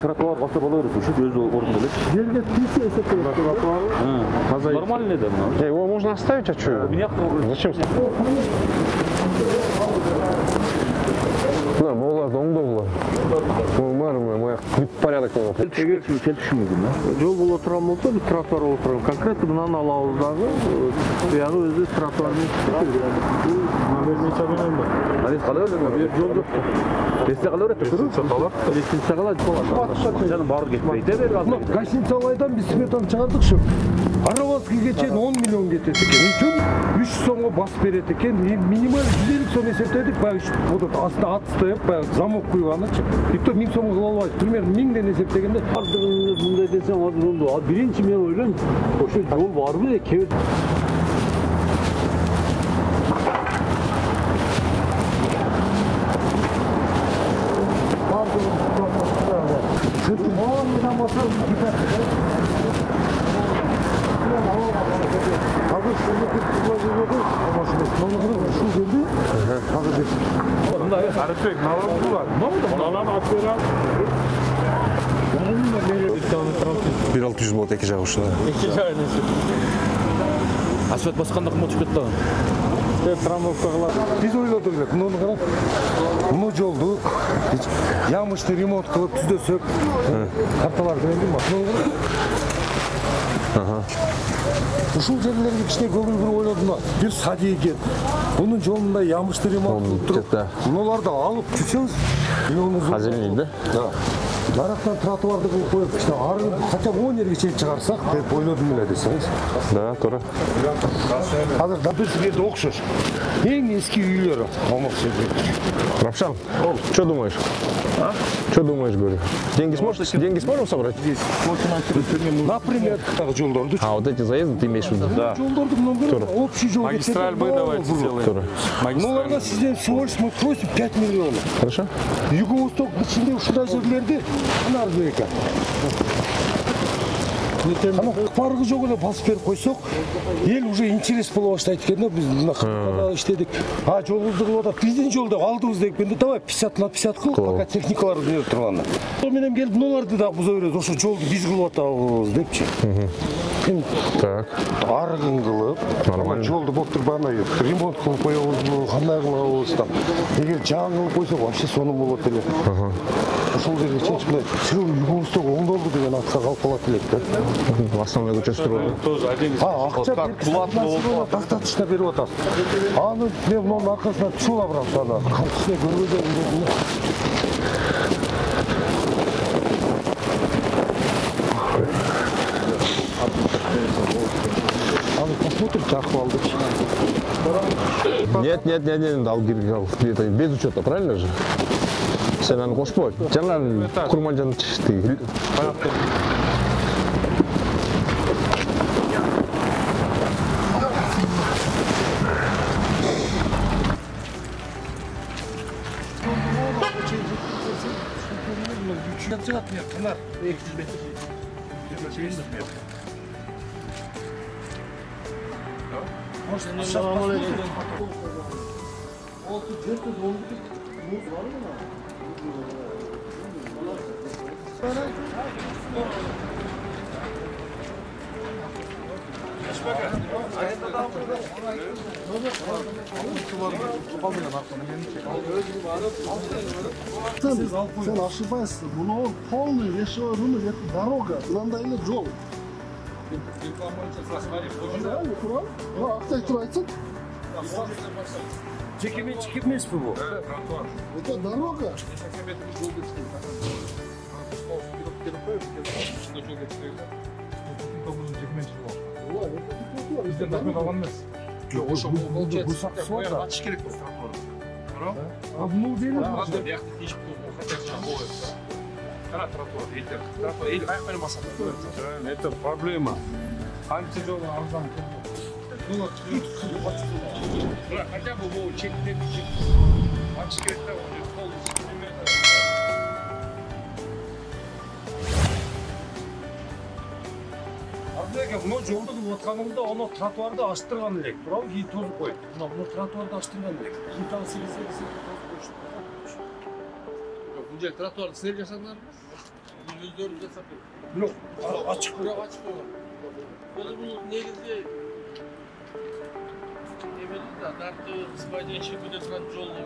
Тротуар басып алырыз, ушул өз ордунда эле. Жерге тисе эсептелет. Тротуар нормально да мына. Его можно оставить, а что? Зачем? Да, болларды оңдогула. Моя порядок болот. Келишим мүмкүн да. Жол боло турган болсо, биз тротуар боло турган. Конкретно мынаны алабыз дагы. Буягы өзү тротуармен бермей чабайм да. Арес кала берет. Жол жок. Эсте кала берет. Лестница кала. Жаным баары кетпейт бери азыр. Гостиницалайдан биз сметаны чыгардык ушу. Арабаскага чейин 10 миллион кетет экен. Үчүн 3 сомго басып берет экен. Минималь 150 сом эсептедик. Баягы астына ат стоеп, баягы замок куйганычы. И то 1000 сомго кыла албайбыз. Примерно 1000ден эсептегенде. Мындай десең азыр ондо. Биринчи мен ойлойм, ошо жол барбы экен. Арысбек, налог бар. Налог атпайрам. 1600 болот эки жагы ушул. Эки жагы нече? Асфальт басканда кымбат түшүп кетти да. Трамвайга калат. Биз ойлодук элек, муну карап. Муну жолду ямышты ремонт кылып түзөсөк, карталарды бердим. Ушул жерлерге кичине көңүл буруп ойлодум да. Бир сади экен. Bunun жолунда ямышты ремонт кылып туруп, мунуларды алып жүрсөңүз, Азелин да? Да. Нарактан тротуарды кылып коюп, ары хотя бы 10 жерге чейин чыгарсак деп ойлодум эле десеңиз. Да, туура. Азыр да биз жерде окшош. Эң эски үйлөр, Омок жерде. Равшан, что думаешь? А? Что думаешь, говорю? Деньги сможем собрать? Например, жолдорду. А вот эти заезды ты имеешь в виду? Да. Жолдорду общий жол. Магистраль бы давайте сделаем. Мунуларга сизден всего лишь мы просим 5 миллионов. Хорошо? Юго-восток ичинде ушундай жерлерди анарбы экен. Паргы жок эле басып берип койсок, эл уже интерес боло баштайт экен да, биз мына кыркада иштедик. А жолубузду кылып атат, биздин жолду алдыбыз деп менде давай 50 на 50 кыл, пока техникалар өнөр турганда. Сол менен келип мунуларды да буза беребиз, ошо жолду биз кылып атабыз депчи. Так. Арыгын кылып, нормально. Жолду болуп турганда ремонт кылып коебузбу, кандай кылабыз там. Эгер жагын кылып койсок, вообще сонун болот эле. Ошол жерге чечмей, юго-восток оңдолду деген атка калып калат элек да. Основной участок. Тоже один. Акча достаточно берип атат. Аны мен мунун аркасынан түшүп алам сана. Калкысына көрбөгөн. Посмотрим, ахвалды. Нет, алгиргал. Это без учета, правильно же? Сен аны кошпой. Жанан курманжан чыкты. Sen ошибаешься. Bunu полный вешевой рынок, это дорога, мындай эле жол. Актай турайсың. Жекеменчик эмес бу? Это дорога. Бизден документ алган эмес. Жок, ошо получается. Ачыш керек болсо тротуар. А бул деле Бакта биякта тиешип хотя бы кара тротуар, тротуар, эл аяк басат. Это проблема. Анча жол арзан. Хотя бы бул чектен ачыш керек да, пол Арзеге, мына жолду кылып атканыңда, аны тротуарды ачтырган элек. Туурабы, кийин тозуп коюп. Мына тротуарды ачтырган элек. Кийин сирисе тозуп коюшту. бул жер тротуарды силер жасадыңарбы? Yüzleri de sapıyor. Yok, açık. Yok açık yok. Böyle bu negizde Emel'de dartı Sıvay'dan şekilde turan yol ne?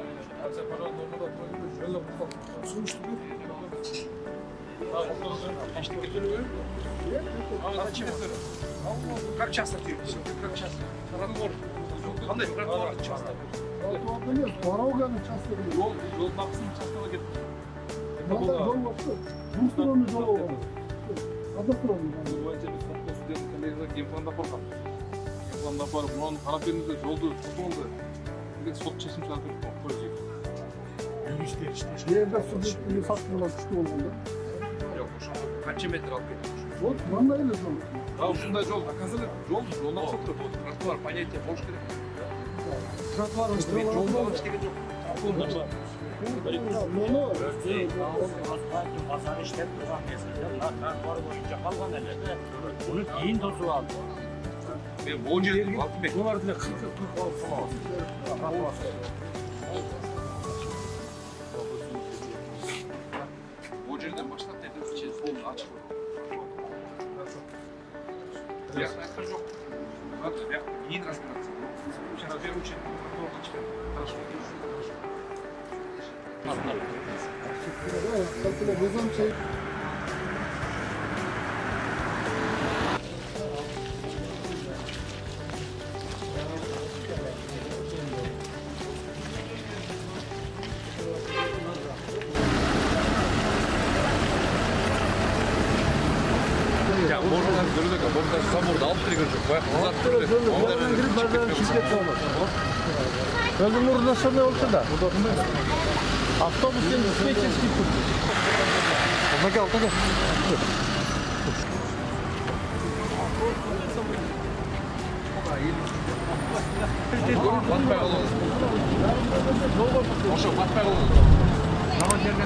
Arsa para normada koyuyor. Şöyle bakalım. Sonuçta bu. İşte gidiyor. Ama kaç metre? Как часто ты? Как часто? Тротуар. Қандай тротуар часто? Тротуарда емес, дороганы часто Жол бақсының часто кетті. Мындай жол болсо, жұмыстан жол болот. Адастырам. Емпланда қорқам. Емпланда барып, мынаны қарап беріңіздер, жолды тұтылды. Деген сот шешім шығарып қойып. Жерде субъективный фактылар күчтүү болгондо. Жоқ, ошондо қанча метр алып кетті? Вот мындай эле жол. А ушундай жол, доказали, жолдун акысы туруп, тротуар понятие болуш керек. Тротуар Жолдон иштеген жок. Базар иштеп турган мезгилде мына тротуар боюнча калган эле муну кийин тосуп алды. Мен бул жерди Алтынбек. Булар деле 40 алып салабыз. Бул жерден баштап дедим, жолду ачып. Бияқта айткан жок. Ладно, бияқта кийин разбираться. Вчера верующий тротуарга чыкты. Хорошо. Ya oradan durduk, oradan samurda alıp diregen jok. Bayağı uzattık. Oradan girip bardağın şirket olmaz. Özüm orada şöyle olsa da. Avtobus geldi, geçeceğiz gibi. Ona gel, ona gel. Батпай қалуы. Ошо батпай қалуы. Мына жерге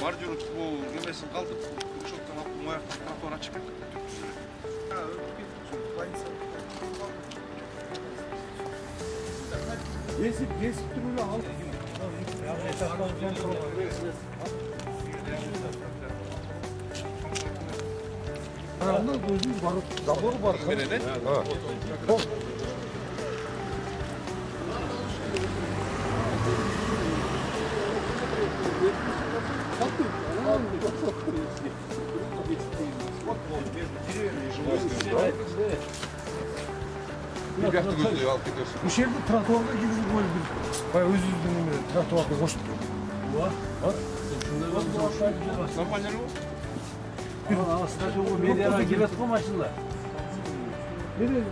бар жүріп бұл немесін қалдып, көкшоқтан алып мояқтан тротуар ашып кетті. Есіп түрілі алып. Қарағанда өзінің барып, забор бар. Береді? Бияқты көздей алып кетерсің. Bu жерде тротуарға киргизип коюп бир. Баягы өзүбүздүн неме тротуарды кошуп. Нормально мı? Медиаға келеді ғой машиналар. Nereye?